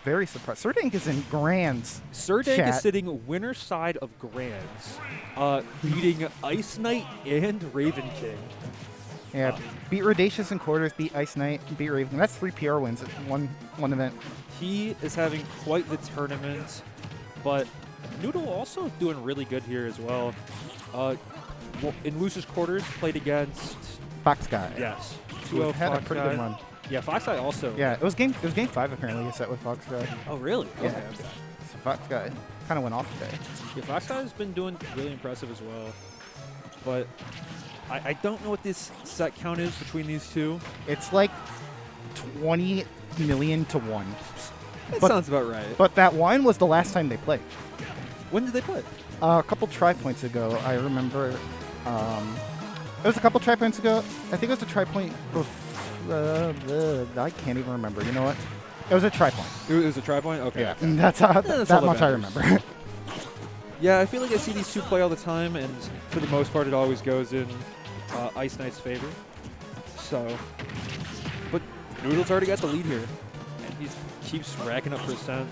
very surprised. Surdank is in Grands. Surdank is sitting winner side of Grands, beating IceKnight and Raven King. Yeah, beat Rodacious in quarters, beat IceKnight, beat Raven. That's 3 PR wins at one event. He is having quite the tournament, but Noodle also doing really good here as well. In losers quarters, played against Fox Guy. Yes, Who had a pretty good run. Yeah, Fox Guy also. Yeah, it was game 5 apparently. A set with Fox Guy. Oh really? Yeah. Okay. So Fox Guy kind of went off today. Yeah, Fox Guy has been doing really impressive as well, but I don't know what this set count is between these two. It's like 20 million to 1. That sounds about right. But that one was the last time they played. When did they play? A couple Tripoints ago, I remember. It was a couple Tripoints ago. I think it was a Tripoint. I can't even remember. You know what? It was a Tripoint. It was a Tripoint? Okay. Yeah, that's that much I remember. Yeah, I feel like I see these two play all the time, and for the most part, it always goes in IceKnight's favor. So, but Noodle's already got the lead here, and he keeps racking up percent.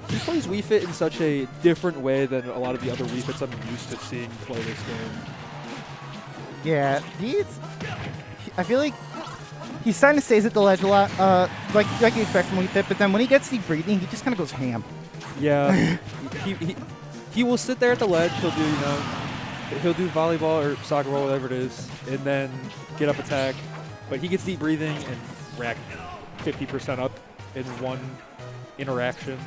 He plays Wii Fit in such a different way than a lot of the other Wii Fits I'm used to seeing play this game. Yeah, I feel like he kind of stays at the ledge a lot, like you expect from Wii Fit, but then when he gets deep breathing, he just kind of goes ham. Yeah, he will sit there at the ledge. He'll do volleyball or soccer ball, whatever it is, and then get up attack. But he gets deep breathing and rack 50% up in one interaction.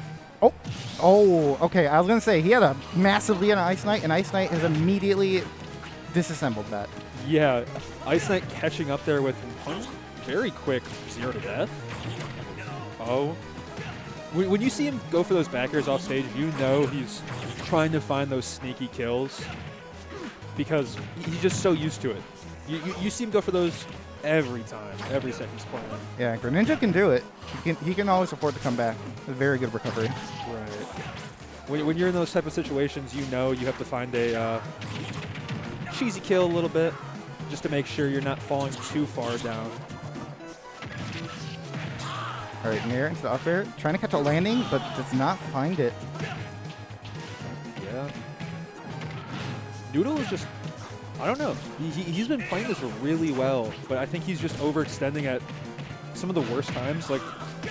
Oh, okay. I was gonna say he had a massive lead on IceKnight, and IceKnight has immediately disassembled that. Yeah, IceKnight catching up there with one very quick 0 to death. Oh. When you see him go for those backers off stage, you know he's trying to find those sneaky kills because he's just so used to it. You see him go for those every time, every set he's playing. Yeah, Greninja can do it. He can always afford to come back. A very good recovery. Right. When you're in those type of situations, you know you have to find a cheesy kill a little bit just to make sure you're not falling too far down. All right, Nair into the up air, trying to catch a landing, but does not find it. Yeah. Noodle is just, I don't know. He's been playing this really well, but I think he's just overextending at some of the worst times, like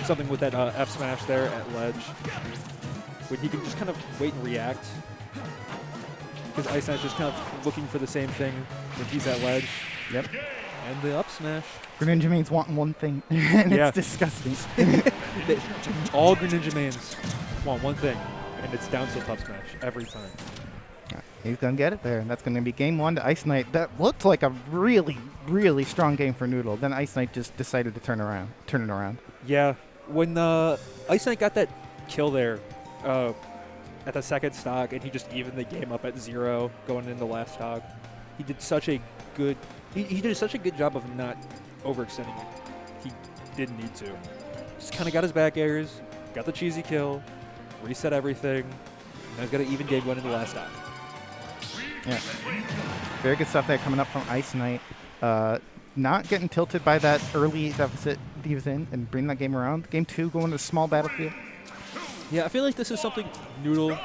something with that F smash there at ledge, when he can just kind of wait and react. Because IceKnight's just kind of looking for the same thing when he's at ledge. Yep. And the up smash. Greninja mains want one thing, and it's disgusting. All Greninja mains want one thing, and it's down tilt up smash every time. He's going to get it there, and that's going to be game 1 to IceKnight. That looked like a really, really strong game for Noodle. Then IceKnight just decided to turn it around. Yeah. When IceKnight got that kill there at the second stock, and he just evened the game up at 0 going into the last stock, he did such a good he did such a good job of not overextending it. He didn't need to. Just kind of got his back airs, got the cheesy kill, reset everything, and now he's got an even game going into the last stock. Yeah. Very good stuff there coming up from IceKnight. Not getting tilted by that early deficit he was in and bringing that game around. Game 2 going to a small battlefield. Yeah, I feel like this is something Noodle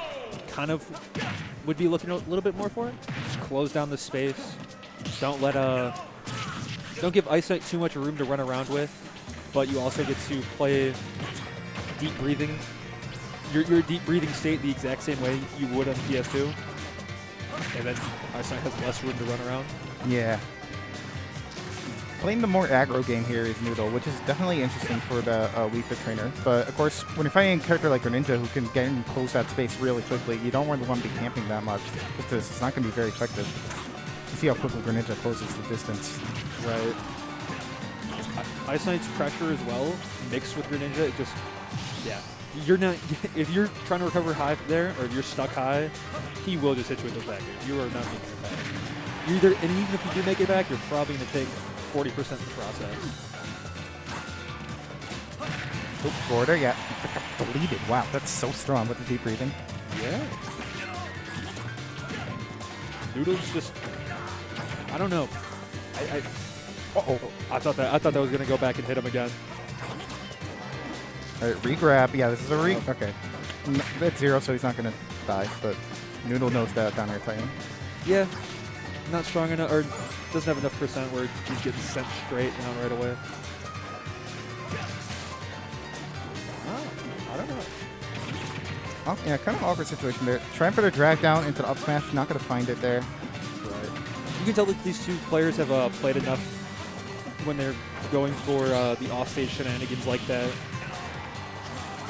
kind of would be looking a little bit more for. Just close down the space. Don't give IceKnight too much room to run around with, but you also get to play deep breathing. Your deep breathing state the exact same way you would on PS2. And then IceKnight has less room to run around. Yeah. Playing the more aggro game here is Noodle, which is definitely interesting for the Wii Fit trainer. But of course, when you're fighting a character like Greninja who can get and close that space really quickly, you don't really want to be camping that much because it's not going to be very effective. You see how quickly Greninja closes the distance. Right. IceKnight's pressure as well, mixed with Greninja, it just, yeah. You're not, if you're trying to recover high there, or if you're stuck high, he will just hit you with those back airs. You are not making it back. And even if you do make it back, you're probably going to take 40% of the process. Oh, border, yeah. Deleted. Wow, that's so strong with the deep breathing. Yeah. Noodle's just, I don't know. I thought that was going to go back and hit him again. All right, re-grab. Yeah, this is a re... Okay. That's 0, so he's not going to die, but Noodle knows that down air Titan. Yeah, not strong enough, or doesn't have enough percent where he's getting sent straight down right away. I don't know. Oh, yeah, kind of awkward situation there. Trying for the drag down into the up smash, not going to find it there. Right. You can tell that these two players have played enough when they're going for the offstage shenanigans like that.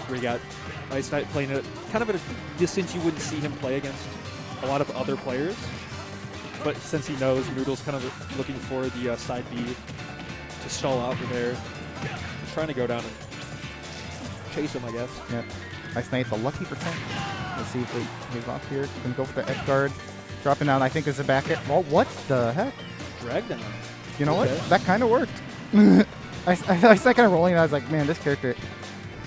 Where you got IceKnight playing it kind of at a distance you wouldn't see him play against a lot of other players. But since he knows, Noodle's kind of looking for the side B to stall out from there. He's trying to go down and chase him, I guess. Yeah. IceKnight, the lucky percent. Let's see if he's off here. Can go for the F guard. Dropping down, I think, is a back hit. Well, what the heck? Drag down. You know what? That kind of worked. I was kind of rolling, and I was like, man, this character.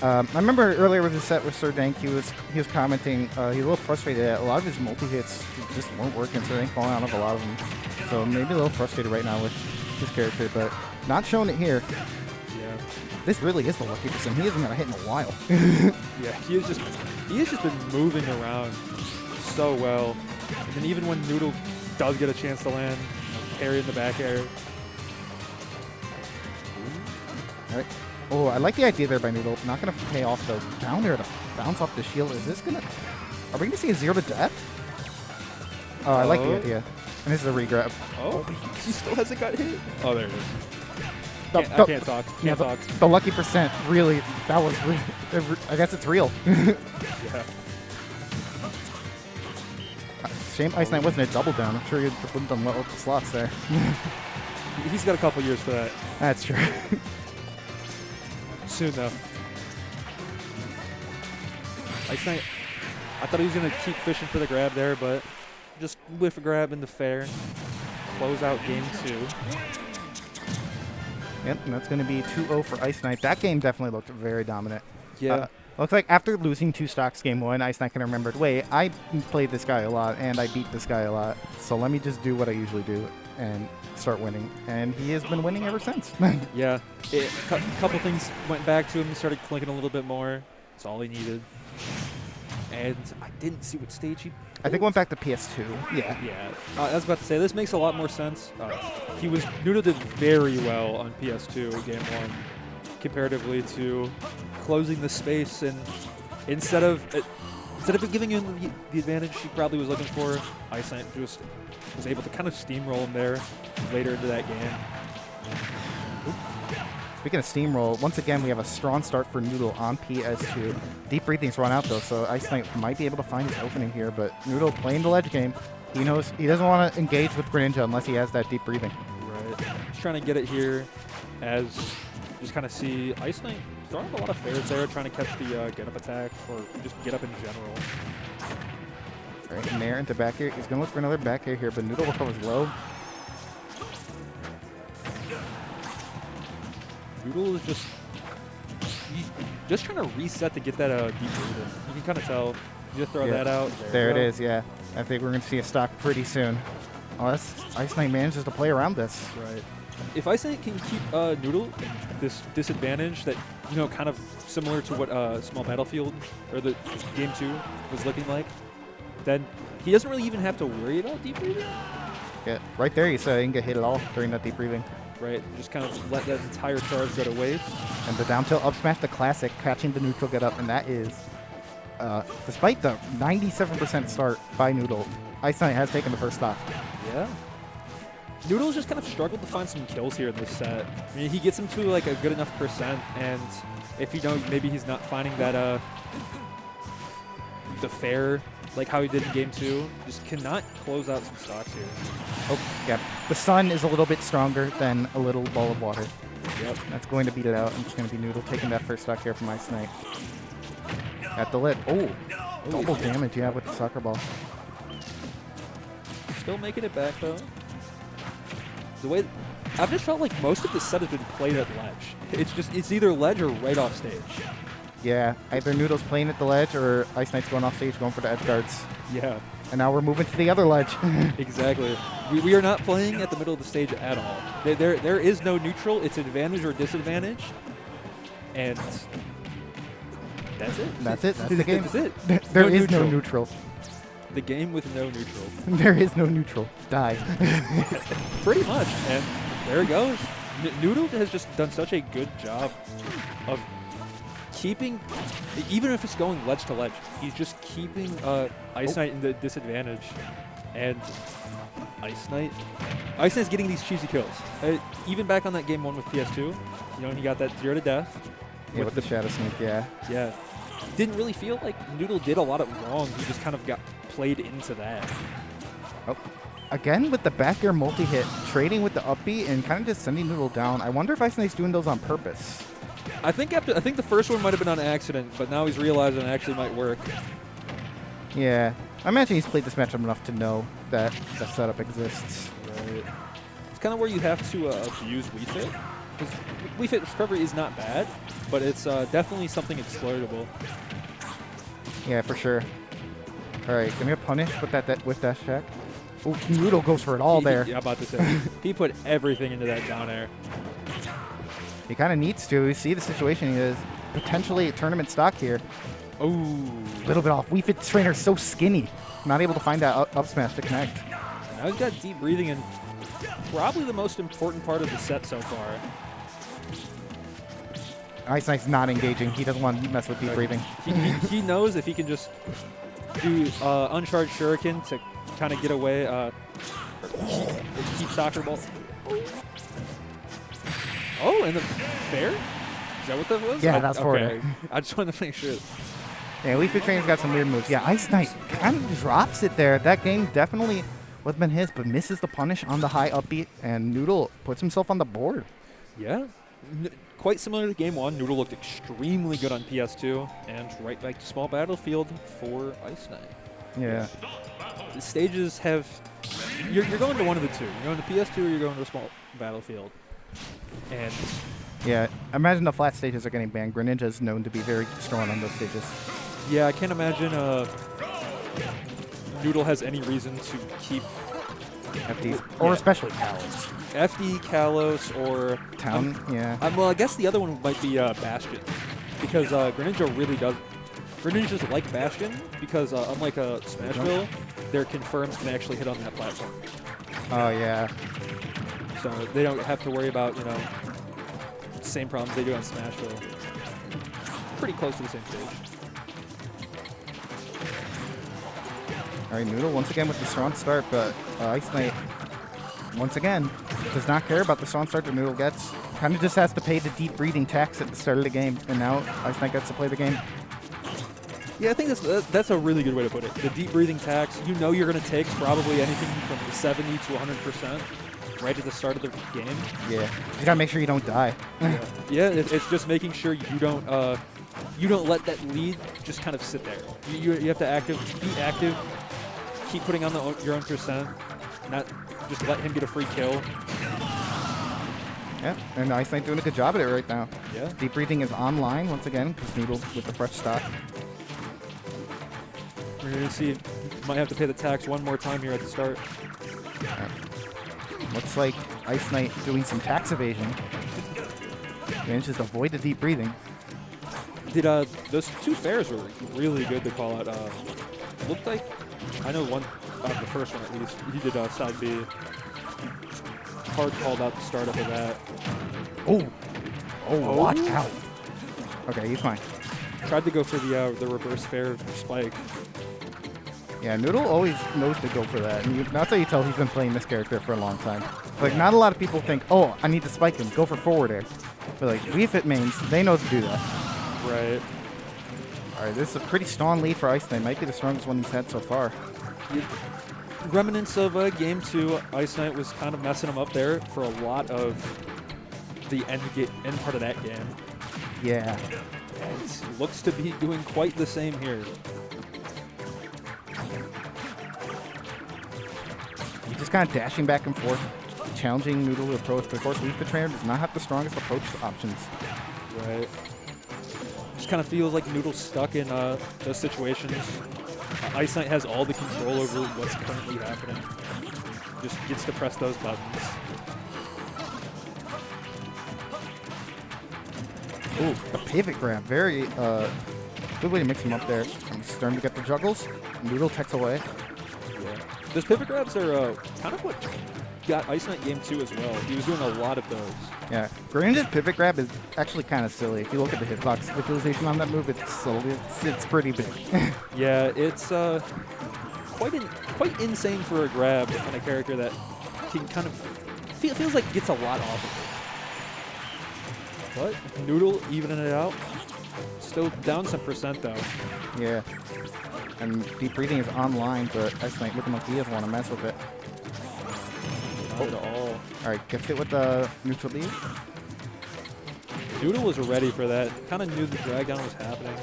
I remember earlier with the set with Sir Dank, he was commenting. He's a little frustrated that a lot of his multi-hits just weren't working, so they ain't falling out of a lot of them. So maybe a little frustrated right now with his character, but not showing it here. Yeah. This really is the lucky percent. He hasn't got a hit in a while. Yeah, he has just been moving around so well. And then even when Noodle does get a chance to land, parry in the back air. All right. Oh, I like the idea there by Noodle. Not going to pay off, though. Down there to bounce off the shield. Is this going to... Are we going to see a 0 to death? Oh, I like the idea. And this is a re-grab. Oh, he still hasn't got hit. Oh, there it is. I can't talk. Can't talk. The lucky percent, really, that was... I guess it's real. Yeah. Shame IceKnight wasn't a double down. I'm sure he would have done well with the slots there. He's got a couple years for that. That's true. Soon, though. IceKnight, I thought he was going to keep fishing for the grab there, but just whiff a grab in the fair. Close out game 2. Yep, and that's going to be 2-0 for IceKnight. That game definitely looked very dominant. Yeah. Looks like after losing 2 stocks game 1, IceKnight can remembered, wait, I played this guy a lot, and I beat this guy a lot, so let me just do what I usually do and start winning. And he has been winning ever since. Yeah. A couple things went back to him. He started clinking a little bit more. That's all he needed. And I didn't see what stage he... I think went back to PS2. Yeah. Yeah. I was about to say, this makes a lot more sense. Noodle did very well on PS2 game 1 comparatively to closing the space, and instead of giving him the advantage he probably was looking for, IceKnight just was able to kind of steamroll him there later into that game. Speaking of steamroll, once again we have a strong start for Noodle on PS2. Deep breathing's run out though, so IceKnight might be able to find his opening here, but Noodle playing the ledge game. He knows he doesn't want to engage with Greninja unless he has that deep breathing. Right. He's trying to get it here as just kind of see IceKnight throwing a lot of fairs there, trying to catch the get up attack or just get up in general. Right, and there into back air. He's going to look for another back air here, but Noodle recovers low. Noodle is just trying to reset to get that deep breathing. You can kind of tell. You just throw that out. There it is, yeah. I think we're going to see a stock pretty soon. Oh, that's IceKnight manages to play around this. Right. If IceKnight can keep Noodle this disadvantage that, kind of similar to what Small Battlefield or the game 2 was looking like, then he doesn't really even have to worry about deep breathing. Yeah, right there you said he didn't get hit at all during that deep breathing. Right, just kind of let that entire charge go to waste. And the down tilt up smash, the classic, catching the neutral get up, and that is, despite the 97% start by Noodle, IceKnight has taken the first stock. Yeah. Noodle's just kind of struggled to find some kills here in this set. I mean, he gets him to like a good enough percent, and if maybe he's not finding that the fair like how he did in game 2, just cannot close out some stocks here. Oh, yeah. The sun is a little bit stronger than a little ball of water. Yep. That's going to beat it out, and it's going to be Noodle taking that first stock here from IceKnight. At the lid. Oh, double damage, yeah, with the soccer ball. Still making it back, though. The way I've just felt like most of the set has been played at ledge. It's either ledge or right off stage. Yeah, either Noodle's playing at the ledge or IceKnight's going off stage, going for the edge guards. Yeah. And now we're moving to the other ledge. Exactly. We are not playing at the middle of the stage at all. There is no neutral. It's advantage or disadvantage. And That's it. That's it. That's the game. That's it. There No is no neutral. neutral. The game with no neutral. There is no neutral. Die. Pretty much. And there it goes. Noodle has just done such a good job of keeping, even if it's going ledge to ledge, he's just keeping IceKnight in the disadvantage. And IceKnight's getting these cheesy kills. Even back on that game 1 with PS2, you know, he got that 0 to death. Yeah, with the Shadow Sneak, yeah. Yeah. Didn't really feel like Noodle did a lot of wrong. He just kind of got played into that. Oh. Again with the back air multi-hit, trading with the up B and kind of just sending Noodle down. I wonder if IceKnight's doing those on purpose. I think the first one might have been on accident, but now he's realizing it actually might work. Yeah. I imagine he's played this matchup enough to know that the setup exists. Right. It's kind of where you have to abuse Wii Fit. Because Wii Fit recovery is not bad, but it's definitely something exploitable. Yeah, for sure. All right, give me a punish with that with dash attack. Oh, Noodle goes for it all there. Yeah, about to say. He put everything into that down air. He kind of needs to. You see the situation he is. Potentially a tournament stock here. Oh. A little bit off. Wii Fit trainer's so skinny. Not able to find that up smash to connect. Now he's got deep breathing and probably the most important part of the set so far. IceKnight's not engaging. He doesn't want to mess with deep breathing. He knows if he can just do uncharged shuriken to kind of get away, keep soccer ball. Oh, and the fair? Is that what that was? Yeah, that's for okay. it. I just wanted to make sure. Yeah, Wii Fit trainer's got some weird moves. Yeah, IceKnight kind of drops it there. That game definitely would have been his, but misses the punish on the high upbeat, and Noodle puts himself on the board. Yeah. Quite similar to Game 1, Noodle looked extremely good on PS2, and right back to small battlefield for IceKnight. Yeah. The stages have... You're going to one of the two. You're going to PS2 or you're going to a small battlefield. And... Yeah, imagine the flat stages are getting banned. Greninja is known to be very strong on those stages. Yeah, I can't imagine Noodle has any reason to keep... FDs, or especially Kalos. FD, Kalos, or... Town, yeah. Well, I guess the other one might be Bastion. Because Greninja really does... Greninja's like Bastion, because unlike Smashville, they're confirmed can actually hit on that platform. Oh, yeah. So they don't have to worry about, you know, same problems they do on Smashville. Pretty close to the same stage. All right, Noodle once again with the strong start, but IceKnight, once again, does not care about the strong start that Noodle gets. Kind of just has to pay the deep breathing tax at the start of the game, and now IceKnight gets to play the game. Yeah, I think that's a really good way to put it. The deep breathing tax, you know you're going to take probably anything from 70 to 100% right at the start of the game. Yeah, you gotta make sure you don't die. Yeah, it's just making sure you don't let that lead just kind of sit there. You have to be active, keep putting on your own percent, not just let him get a free kill. Yeah, and IceKnight doing a good job at it right now. Yeah. Deep breathing is online once again because Noodle with the fresh stock. We're going to see, might have to pay the tax one more time here at the start. Looks like IceKnight doing some tax evasion. Manages to avoid the deep breathing. Did those two fairs were really good to call out. Looked like, I know one, the first one at least, he did side B. Hard called out the startup of that. Oh, watch out. Okay, he's fine. Tried to go for the reverse fair spike. Yeah, Noodle always knows to go for that. And that's how you tell he's been playing this character for a long time. Like, not a lot of people think, oh, I need to spike him, go for forward air. But like, Wii Fit mains, they know to do that. Right. All right, this is a pretty strong lead for IceKnight. Might be the strongest one he's had so far. Remnants of Game 2, IceKnight was kind of messing him up there for a lot of the end part of that game. Yeah. And looks to be doing quite the same here. He's just kind of dashing back and forth, challenging Noodle to approach. But of course, Wii Fit trainer does not have the strongest approach options. Right. Just kind of feels like Noodle's stuck in those situations. IceKnight has all the control over what's currently happening. Just gets to press those buttons. Ooh, a pivot grab. Very Good way to mix him up there. I'm starting to get the juggles. Noodle techs away. Yeah. Those pivot grabs are kind of what got IceKnight game 2 as well. He was doing a lot of those. Yeah. Greninja's pivot grab is actually kind of silly. If you look at the hitbox visualization on that move, it's pretty big. Yeah, it's quite insane for a grab on a character that can kind of feels like gets a lot off of it. But Noodle evening it out. Still down some percent though. Yeah. And deep breathing is online, but IceKnight looking like he doesn't want to mess with it. Not at all. All right, gets hit with the neutral lead. Noodle was ready for that. Kind of knew the drag down was happening.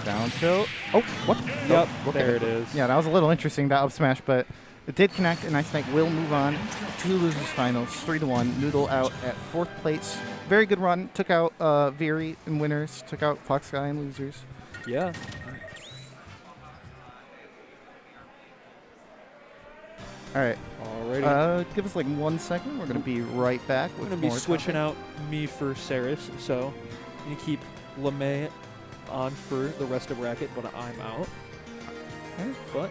Down tilt. Oh, what? Yep, Oh, there it is. Yeah, that was a little interesting, that up smash, but it did connect, and IceKnight will move on to the losers finals, 3-1. Noodle out at 4th place. Very good run. Took out Veery in winners. Took out Fox Sky in losers. Yeah. All right. Alrighty. Give us like 1 second. We're going to be right back. We're going to be switching out me for Saris, so you keep LeMay on for the rest of bracket, but I'm out. Okay. But